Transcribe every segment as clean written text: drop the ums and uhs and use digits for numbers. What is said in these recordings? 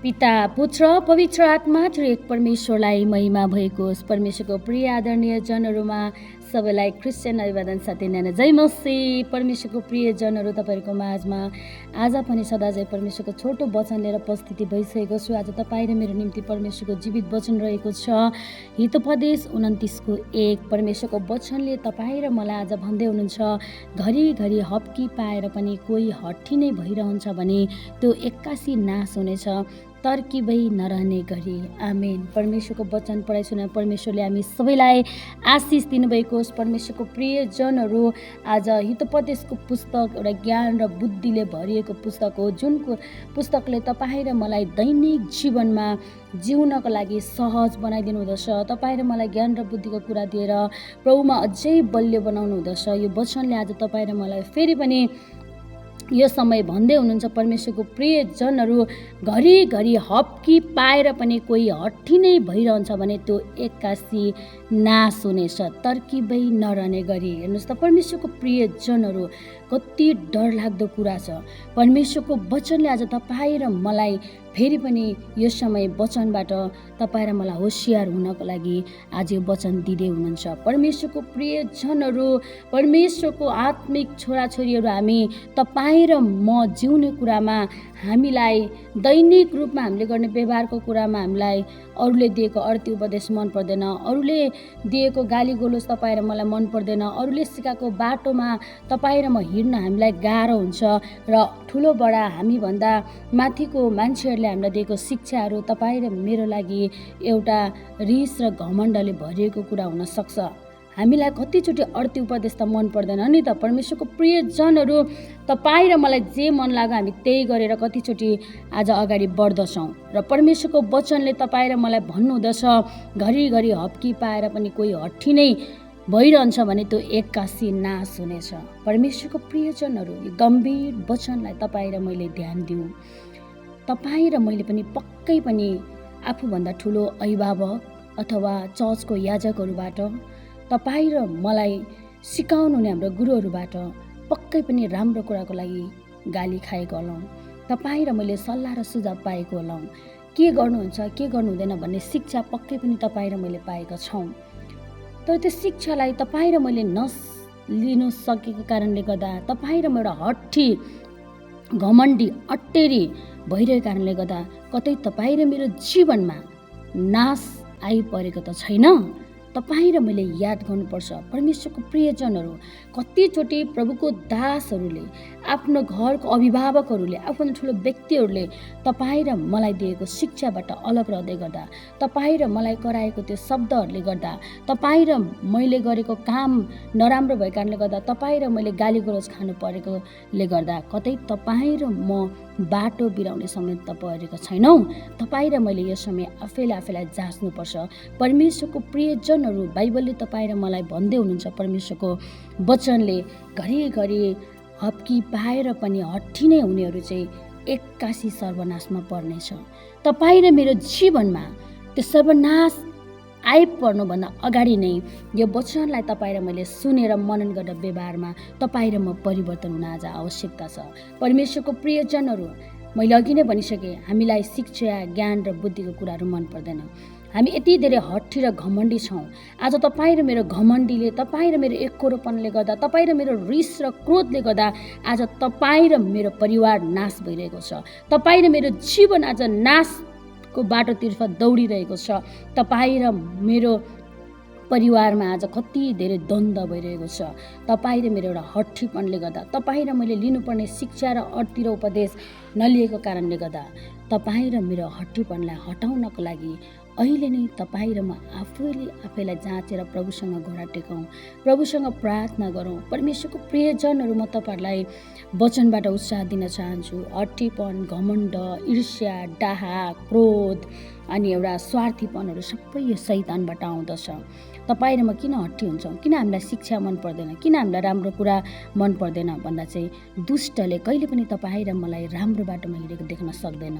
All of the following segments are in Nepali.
पिता पुत्र पवित्र आत्मा एक परमेश्वरलाई महिमा भएको होस्। परमेश्वरको प्रिय आदरणीय जनहरूमा सबैलाई क्रिस्चियन अभिवादन साथै न्यानो जय मसीह। परमेश्वरको प्रिय जनहरू, तपाईँहरूको माझमा आज पनि सदाझै परमेश्वरको छोटो वचन लिएर उपस्थिति भइसकेको छु। आज तपाईँ र मेरो निम्ति परमेश्वरको जीवित वचन रहेको छ। हितोपदेश 29:1। परमेश्वरको वचनले तपाईँ र मलाई आज भन्दै हुनुहुन्छ, घरिघरि हप्की पाएर पनि कोही हट्ठी नै भइरहन्छ भने त्यो एक्कासी नाश हुनेछ, तर्किबै नरहने गरी। आमेन। परमेश्वरको वचन पढाइ सुना परमेश्वरले हामी सबैलाई आशिष दिनुभएको होस्। परमेश्वरको प्रियजनहरू, आज हितोपदेशको पुस्तक एउटा ज्ञान र बुद्धिले भरिएको पुस्तक हो, जुन पुस्तकले तपाईँ र मलाई दैनिक जीवनमा जिउनको लागि सहज बनाइदिनु हुँदछ। तपाईँ र मलाई ज्ञान र बुद्धिको कुरा दिएर प्रभुमा अझै बलियो बनाउनु हुँदछ। यो वचनले आज तपाईँ र मलाई फेरि पनि यो समय भन्दै हुनुहुन्छ, परमेश्वरको प्रियजनहरू, घरिघरि हप्की पाएर पनि कोही हट्ठी नै भइरहन्छ भने त्यो एक्कासी नाश हुनेछ, तर्किबै नरहने गरी। हेर्नुहोस् त परमेश्वरको प्रियजनहरू, कति डरलाग्दो कुरा छ। परमेश्वरको वचनले आज तपाईँ र मलाई फेरि पनि यो समय वचनबाट तपाईँ र मलाई होसियार हुनको लागि आज यो वचन दिँदै हुनुहुन्छ। परमेश्वरको प्रियजनहरू, परमेश्वरको आत्मिक छोराछोरीहरू, हामी तपाईँ र म जिउने कुरामा हामीलाई दैनिक रूपमा हामीले गर्ने व्यवहारको कुरामा हामीलाई अरूले दिएको अर्थी उपदेश मन पर्दैन, अरूले दिएको गाली गोलोज तपाईँ र मलाई मन पर्दैन, अरूले सिकाएको बाटोमा तपाईँ र म हिँड्न हामीलाई गाह्रो हुन्छ र ठुलो बडा हामीभन्दा माथिको मान्छेहरूले हामीलाई दिएको शिक्षाहरू तपाईँ र मेरो लागि एउटा रिस र घमण्डले भरिएको कुरा हुनसक्छ। हामीलाई कतिचोटि अर्थी उपदेश त मन पर्दैन नि त। परमेश्वरको प्रियजनहरू, तपाईँ र मलाई जे मन लाग्यो हामी त्यही गरेर कतिचोटि आज अगाडि बढ्दछौँ र परमेश्वरको वचनले तपाईँ र मलाई भन्नुहुँदछ, घरिघरि हप्की पाएर पनि कोही हट्ठी नै भइरहन्छ भने त्यो एक्कासी नाश हुनेछ। परमेश्वरको प्रियजनहरू, यो गम्भीर वचनलाई तपाईँ र मैले ध्यान दिउँ। तपाईँ र मैले पनि पक्कै पनि आफूभन्दा ठुलो अभिभावक अथवा चर्चको याजकहरूबाट, तपाईँ र मलाई सिकाउनु हुने हाम्रो गुरुहरूबाट पक्कै पनि राम्रो कुराको लागि गाली खाएको होलाौँ। तपाईँ र मैले सल्लाह र सुझाव पाएको होलाौँ। के गर्नुहुन्छ, के गर्नु हुँदैन भन्ने शिक्षा पक्कै पनि तपाईँ र मैले पाएका छौँ। तर त्यो शिक्षालाई तपाईँ र मैले नलिनु सकेको कारणले गर्दा, तपाईँ र म एउटा हट्ठी घमण्डी अट्टेरी भइरहेको कारणले गर्दा कतै तपाईँ र मेरो जीवनमा नाश आइपरेको त छैन। तपाईँ र मैले याद गर्नुपर्छ, परमेश्वरको प्रियजनहरू, कतिचोटि प्रभुको दासहरूले, आफ्नो घरको अभिभावकहरूले, आफ्नो ठुलो व्यक्तिहरूले तपाईँ र मलाई दिएको शिक्षाबाट अलग रहँदै गर्दा, तपाईँ र मलाई कराएको त्यो शब्दहरूले गर्दा, तपाईँ र मैले गरेको काम नराम्रो भएको कारणले गर्दा, तपाईँ र मैले गाली गलोज खानु परेकोले गर्दा कतै तपाईँ र म बाटो बिराउने समय त परेको छैनौँ। तपाईँ र मैले यो समय आफैलाई जाँच्नुपर्छ। परमेश्वरको प्रियजनहरू, बाइबलले तपाईँ र मलाई भन्दै हुनुहुन्छ, परमेश्वरको वचनले घरिघरि हप्की पाएर पनि हट्ठी नै हुनेहरू चाहिँ एक्कासी सर्वनाशमा पर्नेछ। तपाईँ र मेरो जीवनमा त्यो सर्वनाश आइपर्नुभन्दा अगाडि नै यो वचनलाई तपाईँ र मैले सुनेर मनन गरेर व्यवहारमा तपाईँ र म परिवर्तन हुन आज आवश्यकता छ। परमेश्वरको प्रियजनहरू, मैले अघि नै भनिसकेँ, हामीलाई शिक्षा, ज्ञान र बुद्धिको कुराहरू मन पर्दैन। हामी यति धेरै हट्ठी र घमण्डी छौँ। आज तपाईँ र मेरो घमण्डीले, तपाईँ र मेरो एककोरोपनले गर्दा, तपाईँ र मेरो रिस र क्रोधले गर्दा आज तपाईँ र मेरो परिवार नाश भइरहेको छ। तपाईँ र मेरो जीवन आज नाशको बाटोतर्फ दौडिरहेको छ। तपाईँ र मेरो परिवारमा आज कति धेरै द्वन्द्व भइरहेको छ। तपाईँ र मेरो एउटा हट्ठीपनले गर्दा, तपाईँ र मैले लिनुपर्ने शिक्षा र अर्थी र उपदेश नलिएको कारणले गर्दा, तपाईँ र मेरो हट्ठीपनलाई हटाउनको लागि अहिले नै तपाईँ र म आफैलाई जाँचेर प्रभुसँग घोडा टेकौँ, प्रभुसँग प्रार्थना गरौँ। परमेश्वरको प्रियजनहरू, म तपाईँहरूलाई वचनबाट उत्साह दिन चाहन्छु। हट्ठीपन, घमण्ड, ईर्ष्या, डाहा, क्रोध अनि एउटा स्वार्थीपनहरू सबै यो शैतानबाट आउँदछ। तपाईँ र म किन हट्ठी हुन्छौँ, किन हामीलाई शिक्षा मन पर्दैन, किन हामीलाई राम्रो कुरा मन पर्दैन भन्दा चाहिँ दुष्टले कहिले पनि तपाईँ र मलाई राम्रो बाटोमा हिँडेको देख्न सक्दैन।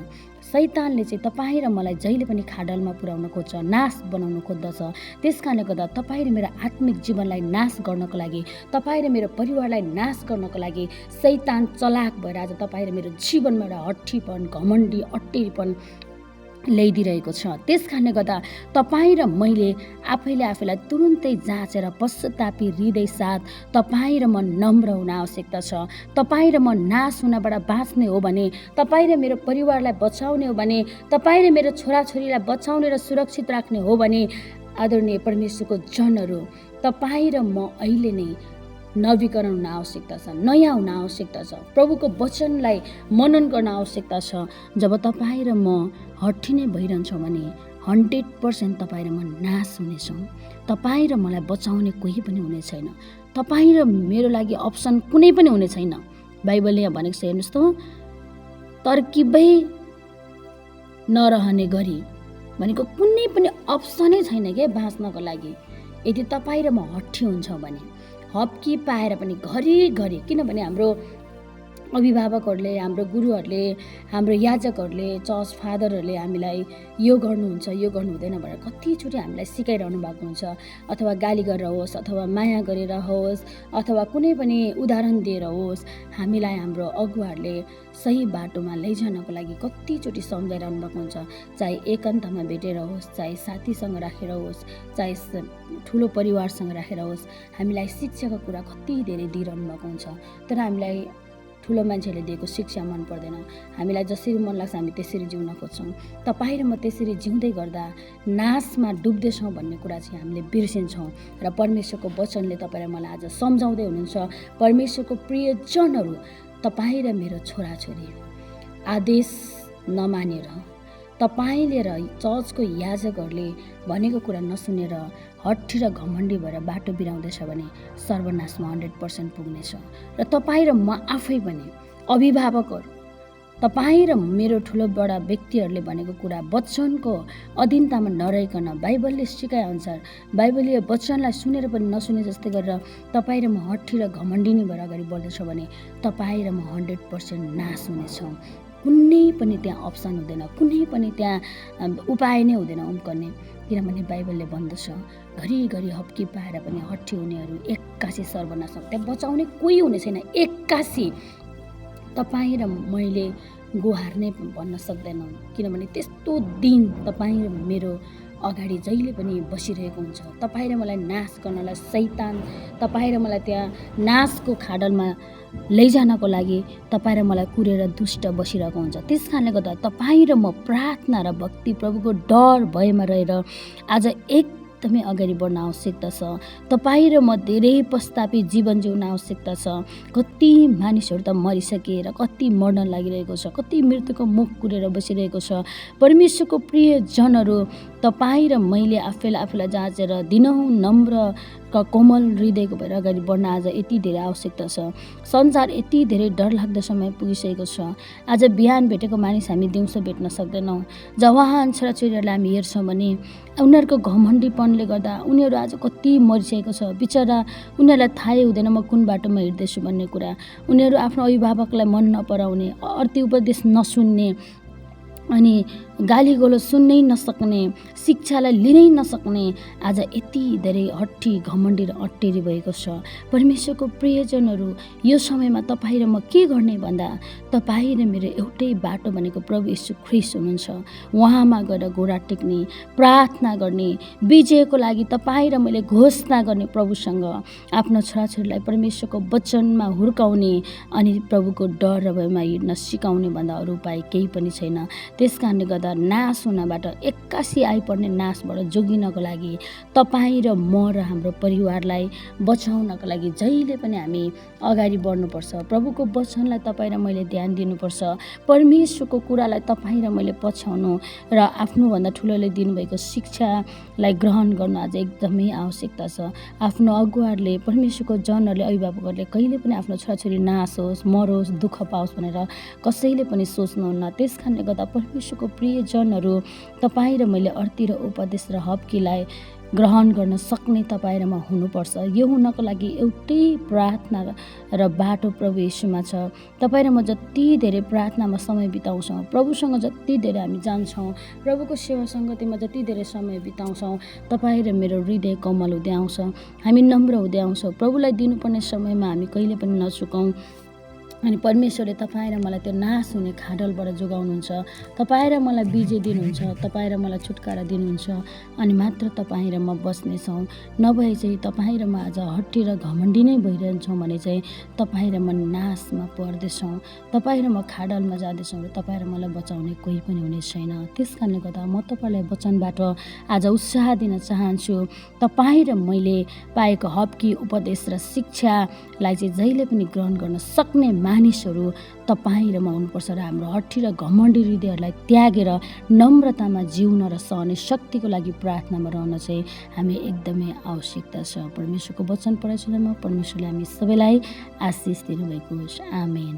शैतानले चाहिँ तपाईँ र मलाई जहिले पनि खाडलमा पुर्याउन खोज्छ, नाश बनाउन खोज्दछ। त्यस कारणले गर्दा तपाईँ र मेरो आत्मिक जीवनलाई नाश गर्नको लागि, तपाईँ र मेरो परिवारलाई नाश गर्नको लागि शैतान चलाक भएर आज तपाईँ र मेरो जीवनमा एउटा हट्ठीपन, घमण्डी, अट्टेरीपन ल्याइदिरहेको छ। त्यस कारणले गर्दा तपाईँ र मैले आफैलाई तुरुन्तै जाँचेर पश्चातापी हृदय साथ तपाईँ र म नम्र हुन आवश्यकता छ। तपाईँ र म नाश हुनबाट बाँच्ने हो भने, तपाईँ र मेरो परिवारलाई बचाउने हो भने, तपाईँ र मेरो छोराछोरीलाई बचाउने र सुरक्षित राख्ने हो भने, आदरणीय परमेश्वरको जनहरू, तपाईँ र म अहिले नै नवीकरण हुन आवश्यकता छ, नयाँ हुन आवश्यकता छ, प्रभुको वचनलाई मनन गर्न आवश्यकता छ। जब तपाईँ र म हट्ठी नै भइरहन्छौँ भने 100% तपाईँ र म नाश हुनेछौँ। तपाईँ र मलाई बचाउने कोही पनि हुने छैन। तपाईँ र मेरो लागि अप्सन कुनै पनि हुने छैन। बाइबलले यहाँ भनेको छ, हेर्नुहोस् त, तरकिबै नरहने गरी भनेको कुनै पनि अप्सनै छैन क्या बाँच्नको लागि। यदि तपाईँ र म हट्ठी हुन्छौँ भने, हप्की पाएर पनि घरिघरि, किनभने हाम्रो अभिभावकहरूले, हाम्रो गुरुहरूले, हाम्रो याजकहरूले, चर्च फादरहरूले हामीलाई यो गर्नुहुन्छ, यो गर्नु हुँदैन भनेर कतिचोटि हामीलाई सिकाइरहनु भएको हुन्छ। अथवा गाली गरेर होस्, अथवा माया गरेर होस्, अथवा कुनै पनि उदाहरण दिएर होस्, हामीलाई हाम्रो अगुवाहरूले सही बाटोमा लैजानको लागि कतिचोटि सम्झाइरहनु भएको हुन्छ। चाहे एकान्तमा भेटेर होस्, चाहे साथीसँग राखेर होस्, चाहे ठुलो परिवारसँग राखेर होस्, हामीलाई शिक्षाको कुरा कति धेरै दिइरहनु भएको हुन्छ। तर हामीलाई ठुलो मान्छेहरूले दिएको शिक्षा मन पर्दैन। हामीलाई जसरी मन लाग्छ हामी त्यसरी जिउन खोज्छौँ। तपाईँ र म त्यसरी जिउँदै गर्दा नाशमा डुब्दैछौँ भन्ने कुरा चाहिँ हामीले बिर्सिन्छौँ। र परमेश्वरको वचनले तपाईँ र मलाई आज सम्झाउँदै हुनुहुन्छ, परमेश्वरको प्रियजनहरू, तपाईँ र मेरो छोराछोरी आदेश नमानेर, तपाईँले र चर्चको याजकहरूले भनेको कुरा नसुनेर हट्ठी र घमण्डी भएर बाटो बिराउँदैछ भने सर्वनाशमा 100% पुग्नेछ। र तपाईँ र म आफै पनि अभिभावकहरू, तपाईँ र मेरो ठुलो बडा व्यक्तिहरूले भनेको कुरा वचनको अधीनतामा नरहिकन, बाइबलले सिकाएअनुसार बाइबलीय वचनलाई सुनेर पनि नसुने जस्तै गरेर तपाईँ र म हट्ठी र घमण्डिनी भएर अगाडि बढ्दैछौँ भने तपाईँ र म 100% नाश हुनेछौँ। कुनै पनि त्यहाँ अप्सन हुँदैन, कुनै पनि त्यहाँ उपाय नै हुँदैन उम्कने। किनभने बाइबलले भन्दछ, घरिघरि हप्की पाएर पनि हट्ठी हुनेहरू एक्कासी सर्वनाश, त्यहाँ बचाउने कोही हुने छैन। एक्कासी तपाईँ र मैले गुहार नै भन्न सक्दैनौँ, किनभने त्यस्तो दिन तपाईँ र मेरो अगाडि जहिले पनि बसिरहेको हुन्छ। तपाईँ र मलाई नाश गर्नलाई शैतान, तपाईँ र मलाई त्यहाँ नाशको खाडलमा लैजानको लागि तपाईँ र मलाई कुरेर दुष्ट बसिरहेको हुन्छ। त्यस कारणले गर्दा तपाईँ र म प्रार्थना र भक्ति, प्रभुको डर भयमा रहेर आज एकदमै अगाडि बढ्न आवश्यकता छ। तपाईँ र म धेरै पश्चातापी जीवन जिउन आवश्यकता छ। कति मानिसहरू त मरिसके र कति मर्न लागिरहेको छ, कति मृत्युको मुख कुरेर बसिरहेको छ। परमेश्वरको प्रियजनहरू, तपाईँ र मैले आफूलाई जाँचेर दिनहुँ नम्र कोमल हृदयको भएर अगाडि बढ्न आज यति धेरै आवश्यकता छ। संसार यति धेरै डरलाग्दो समय पुगिसकेको छ। आज बिहान भेटेको मानिस हामी दिउँसो भेट्न सक्दैनौँ। जवान छोराछोरीहरूलाई हामी हेर्छौँ भने उनीहरूको घमण्डीपनले गर्दा उनीहरू आज कति मरिसकेको छ। बिचरा उनीहरूलाई थाहै हुँदैन म कुन बाटोमा हिँड्दैछु भन्ने कुरा। उनीहरू आफ्नो अभिभावकलाई मन नपराउने, अर्थी उपदेश नसुन्ने, अनि गालीगोलो सुन्नै नसक्ने, शिक्षालाई लिनै नसक्ने आज यति धेरै हट्ठी घमण्डी र अट्टेरी भएको छ। परमेश्वरको प्रियजनहरू, यो समयमा तपाईँ र म के गर्ने भन्दा तपाईँ र मेरो एउटै बाटो भनेको प्रभु येशू ख्रीष्ट हुनुहुन्छ। उहाँमा गएर घोडा टेक्ने, प्रार्थना गर्ने, विजयको लागि तपाईँ र मैले घोषणा गर्ने, प्रभुसँग आफ्नो छोराछोरीलाई परमेश्वरको वचनमा हुर्काउने अनि प्रभुको डर र भयमा हिँड्न सिकाउने भन्दा अरू उपाय केही पनि छैन। त्यस कारणले गर्दा नाश हुनबाट, एक्कासी आइपर्ने नाशबाट जोगिनको लागि तपाईँ र म र हाम्रो परिवारलाई बचाउनको लागि जहिले पनि हामी अगाडि बढ्नुपर्छ। प्रभुको वचनलाई तपाईँ र मैले ध्यान दिनुपर्छ। परमेश्वरको कुरालाई तपाईँ र मैले पछ्याउनु र आफ्नोभन्दा ठुलोले दिनुभएको शिक्षालाई ग्रहण गर्नु आज एकदमै आवश्यकता छ। आफ्नो अगुवाहरूले, परमेश्वरको जनहरूले, अभिभावकहरूले कहिले पनि आफ्नो छोराछोरी नाश होस्, मरोस्, दुःख पाओस् भनेर कसैले पनि सोच्नुहुन्न। त्यस कारणले गर्दा परमेश्वरको प्रियजनहरू, तपाईँ र मैले अर्थी र उपदेश र हप्कीलाई ग्रहण गर्न सक्ने तपाईँ र म हुनुपर्छ। यो हुनको लागि एउटै प्रार्थना र बाटो प्रभु येशूमा छ। तपाईँ र म जति धेरै प्रार्थनामा समय बिताउँछौँ, प्रभुसँग जति धेरै हामी जान्छौँ, प्रभुको सेवा सङ्गतिमा जति धेरै समय बिताउँछौँ, तपाईँ र मेरो हृदय कोमल हुँदै आउँछ, हामी नम्र हुँदै आउँछौँ। प्रभुलाई दिनुपर्ने समयमा हामी कहिले पनि नचुकौँ। अनि परमेश्वरले तपाईँ र मलाई त्यो नाश हुने खाडलबाट जोगाउनुहुन्छ। तपाईँ र मलाई विजय दिनुहुन्छ। तपाईँ र मलाई छुटकारा दिनुहुन्छ। अनि मात्र तपाईँ र म बस्नेछौँ। नभए चाहिँ तपाईँ र म आज हट्टी र घमण्डी नै भइरहन्छौँ भने चाहिँ तपाईँ र म नाशमा पर्दैछौँ। तपाईँ र म खाडलमा जाँदैछौँ र तपाईँ र मलाई बचाउने कोही पनि हुने छैन। त्यस कारणले गर्दा म तपाईँलाई वचनबाट आज उत्साह दिन चाहन्छु। तपाईँ र मैले पाएको हप्की उपदेश र शिक्षालाई चाहिँ जहिले पनि ग्रहण गर्न सक्ने मानिसहरू तपाईँ र म हुनुपर्छ र हाम्रो हट्टी र घमण्डी हृदयहरूलाई त्यागेर नम्रतामा जिउन र सहने शक्तिको लागि प्रार्थनामा रहन चाहिँ हामी एकदमै आवश्यकता छ। परमेश्वरको वचन पढाइछु म परमेश्वरले हामी सबैलाई आशिष दिनुभएको होस्। आमेन।